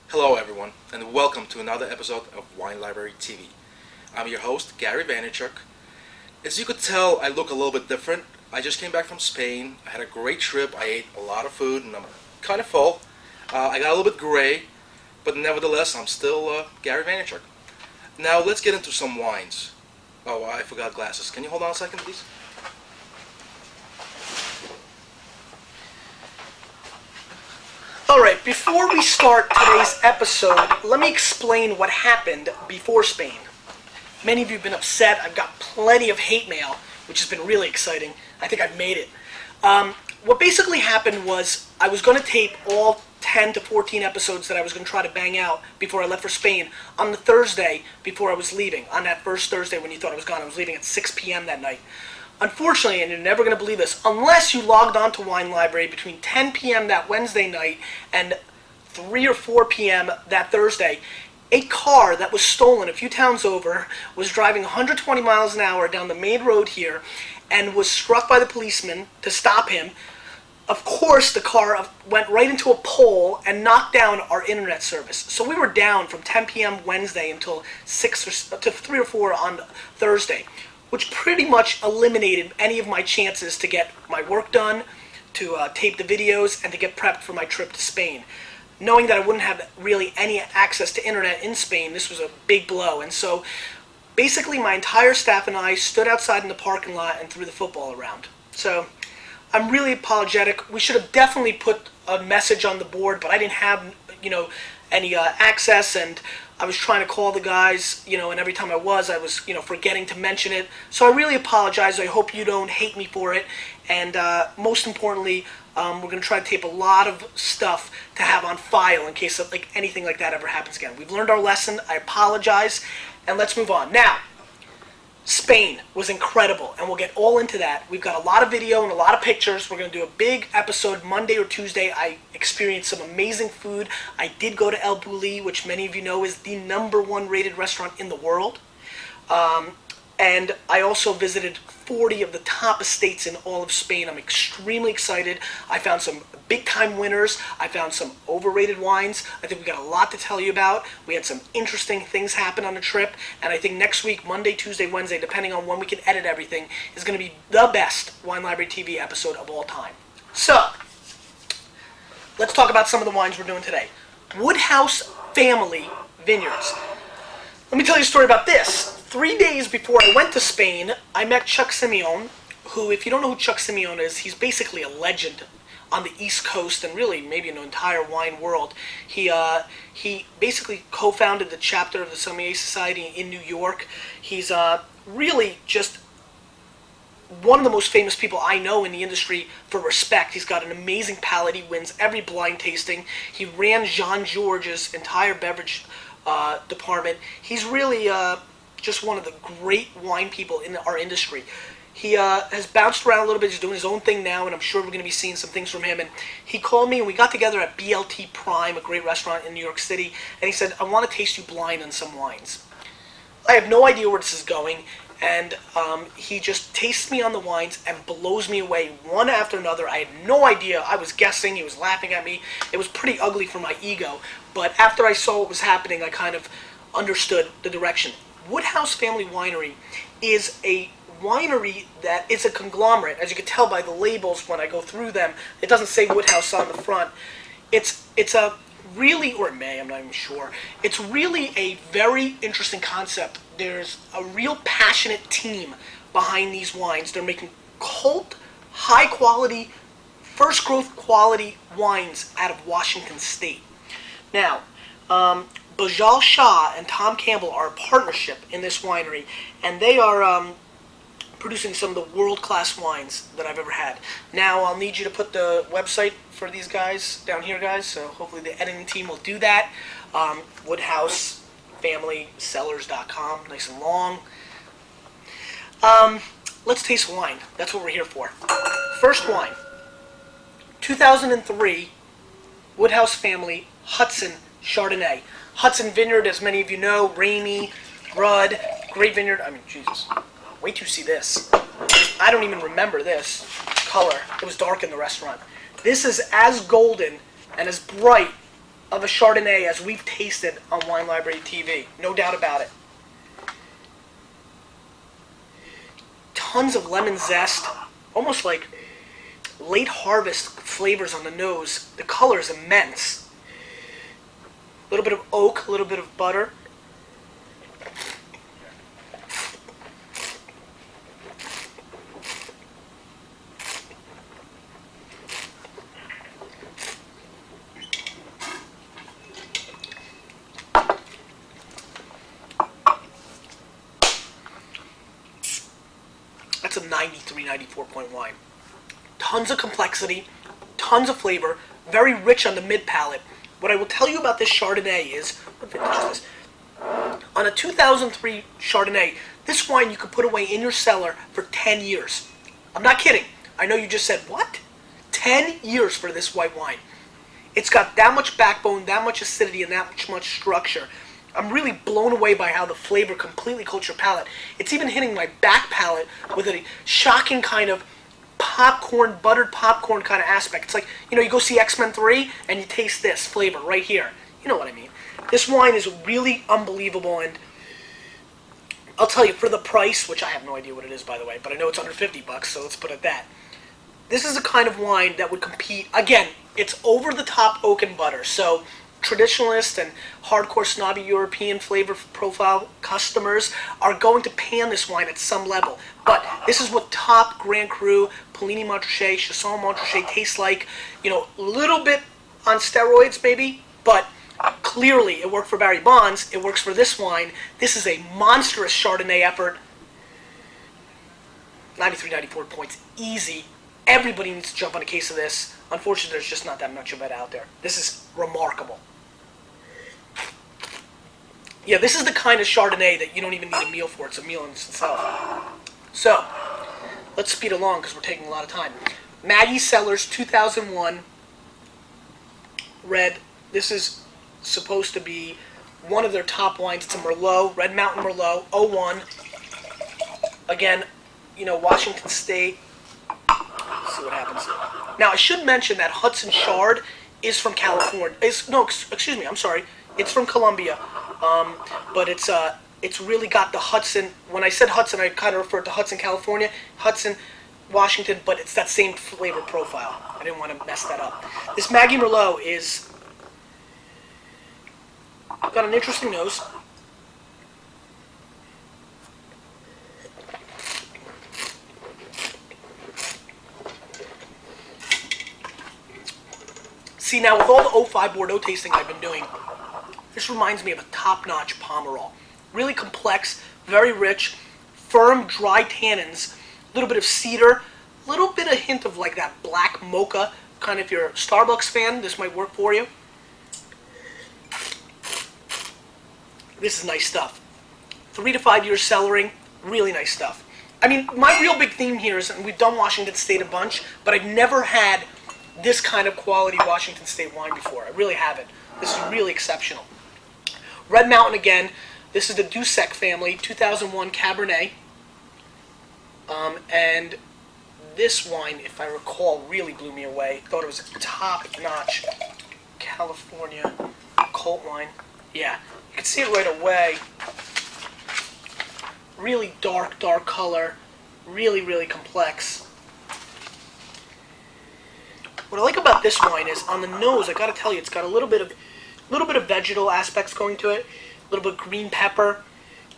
Hello everyone, and welcome to another episode of Wine Library TV. I'm your host, Gary Vaynerchuk. As you could tell, I look a little bit different. I just came back from Spain. I had a great trip. I ate a lot of food, and I'm kind of full. I got a little bit gray, but nevertheless, I'm still Gary Vaynerchuk. Now, let's get into some wines. Oh, I forgot glasses. Can you hold on a second, please? Alright, before we start today's episode, let me explain what happened before Spain. Many of you have been upset. I've got plenty of hate mail, which has been really exciting. I think I've made it. What basically happened was I was going to tape all 10 to 14 episodes that I was going to try to bang out before I left for Spain on the Thursday before I was leaving. On that first Thursday when you thought I was gone, I was leaving at 6 p.m. that night. Unfortunately, and you're never going to believe this, unless you logged on to Wine Library between 10 p.m. that Wednesday night and 3 or 4 p.m. that Thursday, a car that was stolen a few towns over was driving 120 miles an hour down the main road here and was struck by the policeman to stop him. Of course, the car went right into a pole and knocked down our internet service. So we were down from 10 p.m. Wednesday until 3 or 4 on Thursday, which pretty much eliminated any of my chances to get my work done, to tape the videos, and to get prepped for my trip to Spain. Knowing that I wouldn't have really any access to internet in Spain, this was a big blow. And so basically my entire staff and I stood outside in the parking lot and threw the football around. So I'm really apologetic. We should have definitely put a message on the board, but I didn't have, any access, and I was trying to call the guys, and every time I was forgetting to mention it. So I really apologize. I hope you don't hate me for it. And most importantly, we're going to try to tape a lot of stuff to have on file in case of, anything like that ever happens again. We've learned our lesson. I apologize. And let's move on. Now, Spain was incredible, and we'll get all into that. We've got a lot of video and a lot of pictures. We're going to do a big episode Monday or Tuesday. I experienced some amazing food. I did go to El Bulli, which many of you know is the #1 rated restaurant in the world. And I also visited 40 of the top estates in all of Spain. I'm extremely excited. I found some big-time winners. I found some overrated wines. I think we got a lot to tell you about. We had some interesting things happen on the trip. And I think next week, Monday, Tuesday, Wednesday, depending on when we can edit everything, is going to be the best Wine Library TV episode of all time. So, let's talk about some of the wines we're doing today. Woodhouse Family Vineyards. Let me tell you a story about this. 3 days before I went to Spain, I met Chuck Simeone, who, if you don't know who Chuck Simeone is, he's basically a legend on the East Coast and really maybe in the entire wine world. He basically co-founded the chapter of the Sommelier Society in New York. He's really just one of the most famous people I know in the industry for respect. He's got an amazing palate. He wins every blind tasting. He ran Jean Georges' entire beverage department. He's really just one of the great wine people in our industry. He has bounced around a little bit. He's doing his own thing now, and I'm sure we're going to be seeing some things from him. And he called me, and we got together at BLT Prime, a great restaurant in New York City, and he said, I want to taste you blind on some wines. I have no idea where this is going, and he just tastes me on the wines and blows me away one after another. I had no idea. I was guessing. He was laughing at me. It was pretty ugly for my ego, but after I saw what was happening, I kind of understood the direction. Woodhouse Family Winery is a winery that is a conglomerate. As you can tell by the labels when I go through them, it doesn't say Woodhouse on the front. It's a really, or it may, I'm not even sure. It's really a very interesting concept. There's a real passionate team behind these wines. They're making cult, high quality, first growth quality wines out of Washington State. Now, Bajal Shah and Tom Campbell are a partnership in this winery, and they are producing some of the world-class wines that I've ever had. Now, I'll need you to put the website for these guys down here, guys, so hopefully the editing team will do that. WoodhouseFamilyCellars.com, nice and long. Let's taste wine. That's what we're here for. First wine, 2003, Woodhouse Family Hudson Chardonnay. Hudson Vineyard, as many of you know, Rainy, Rudd, great vineyard. I mean, Jesus, wait till you see this. I don't even remember this color. It was dark in the restaurant. This is as golden and as bright of a Chardonnay as we've tasted on Wine Library TV. No doubt about it. Tons of lemon zest, almost like late harvest flavors on the nose. The color is immense. A little bit of oak, a little bit of butter. That's a 93, 94 point wine. Tons of complexity, tons of flavor, very rich on the mid palate. What I will tell you about this Chardonnay is, what vintage is this? On a 2003 Chardonnay, this wine you could put away in your cellar for 10 years. I'm not kidding. I know you just said, what? 10 years for this white wine. It's got that much backbone, that much acidity, and that much structure. I'm really blown away by how the flavor completely coats your palate. It's even hitting my back palate with a shocking kind of popcorn, buttered popcorn kind of aspect. It's like, you go see X-Men 3 and you taste this flavor right here. You know what I mean. This wine is really unbelievable, and I'll tell you, for the price, which I have no idea what it is, by the way, but I know it's under $50, so let's put it at that. This is a kind of wine that would compete, again, it's over-the-top oak and butter, so traditionalist and hardcore snobby European flavor profile customers are going to pan this wine at some level. But this is what top Grand Cru, Polini Montrachet, Chasson Montrachet tastes like. A little bit on steroids maybe, but clearly it worked for Barry Bonds. It works for this wine. This is a monstrous Chardonnay effort. 93, 94 points, easy. Everybody needs to jump on a case of this. Unfortunately, there's just not that much of it out there. This is remarkable. Yeah, this is the kind of Chardonnay that you don't even need a meal for. It's a meal in itself. So, let's speed along because we're taking a lot of time. Maggie Sellers 2001 Red. This is supposed to be one of their top wines. It's a Merlot, Red Mountain Merlot, 01. Again, Washington State. Let's see what happens here. Now, I should mention that Hudson Chard is from California. Excuse me, I'm sorry. It's from Colombia. But it's really got the Hudson. When I said Hudson, I kind of referred to Hudson, California, Hudson, Washington, but it's that same flavor profile. I didn't want to mess that up. This Maggie Merlot is got an interesting nose. See, now with all the 05 Bordeaux tasting I've been doing, this reminds me of a top-notch Pomerol. Really complex, very rich, firm, dry tannins, a little bit of cedar, a little bit of hint of like that black mocha, kind of if you're a Starbucks fan, this might work for you. This is nice stuff. 3 to 5 years cellaring, really nice stuff. I mean, my real big theme here is, and we've done Washington State a bunch, but I've never had this kind of quality Washington State wine before. I really haven't. This is really exceptional. Red Mountain again. This is the Dusek family, 2001 Cabernet. And this wine, if I recall, really blew me away. Thought it was a top-notch California cult wine. Yeah, you can see it right away. Really dark color. Really, really complex. What I like about this wine is on the nose, I gotta tell you, it's got a little bit of vegetal aspects going to it, a little bit of green pepper,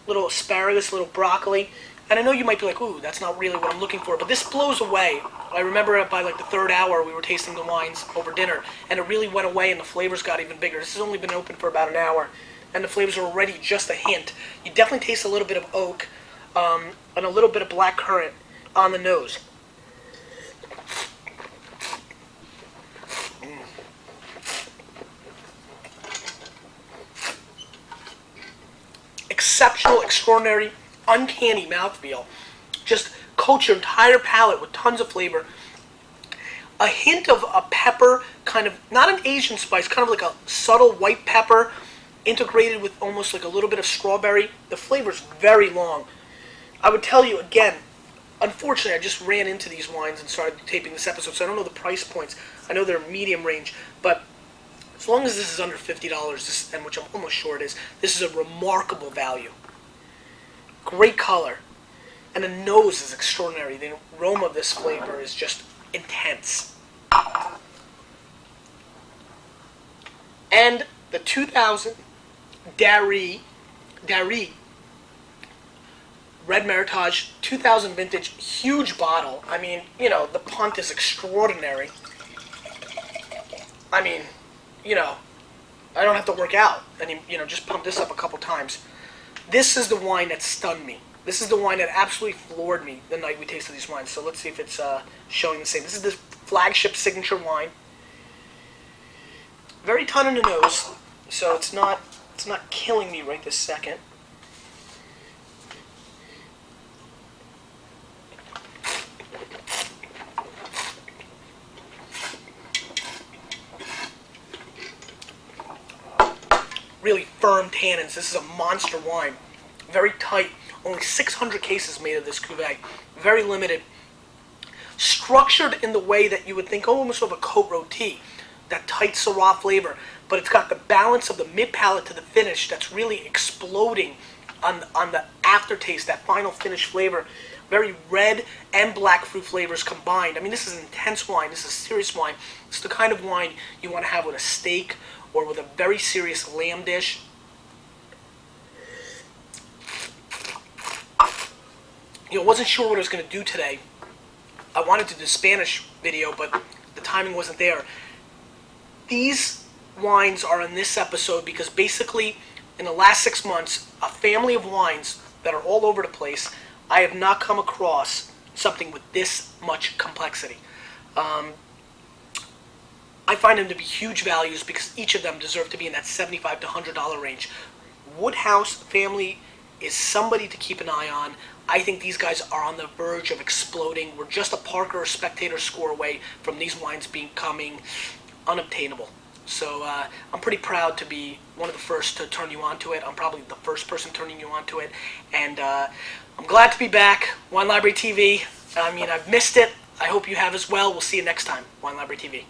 a little asparagus, a little broccoli. And I know you might be like, ooh, that's not really what I'm looking for, but this blows away. I remember by like the third hour we were tasting the wines over dinner, and it really went away and the flavors got even bigger. This has only been open for about an hour, and the flavors are already just a hint. You definitely taste a little bit of oak and a little bit of black currant on the nose. Exceptional, extraordinary, uncanny mouthfeel. Just coats your entire palate with tons of flavor. A hint of a pepper, kind of, not an Asian spice, kind of like a subtle white pepper integrated with almost like a little bit of strawberry. The flavor's very long. I would tell you again, unfortunately I just ran into these wines and started taping this episode, so I don't know the price points. I know they're medium range, but As long as this is under $50, and which I'm almost sure it is, this is a remarkable value. Great color. And the nose is extraordinary. The aroma of this flavor is just intense. And the 2000 Gary Red Meritage 2000 vintage, huge bottle. I mean, you know, the punt is extraordinary. I mean, you know, I don't have to work out. Just pump this up a couple times. This is the wine that stunned me. This is the wine that absolutely floored me the night we tasted these wines. So let's see if it's showing the same. This is the flagship signature wine. Very ton in the nose, so it's not killing me right this second. Really firm tannins. This is a monster wine. Very tight. Only 600 cases made of this cuvee. Very limited. Structured in the way that you would think almost of a Côte Rôtie. That tight Syrah flavor. But it's got the balance of the mid-palate to the finish that's really exploding on the aftertaste, that final finish flavor. Very red and black fruit flavors combined. I mean, this is an intense wine. This is serious wine. It's the kind of wine you want to have with a steak or with a very serious lamb dish. Wasn't sure what I was going to do today. I wanted to do the Spanish video, but the timing wasn't there. These wines are in this episode because basically, in the last 6 months, a family of wines that are all over the place, I have not come across something with this much complexity. I find them to be huge values because each of them deserve to be in that $75 to $100 range. Woodhouse family is somebody to keep an eye on. I think these guys are on the verge of exploding. We're just a Parker or Spectator score away from these wines becoming unobtainable. So I'm pretty proud to be one of the first to turn you on to it. I'm probably the first person turning you on to it. And I'm glad to be back. Wine Library TV. I mean, I've missed it. I hope you have as well. We'll see you next time. Wine Library TV.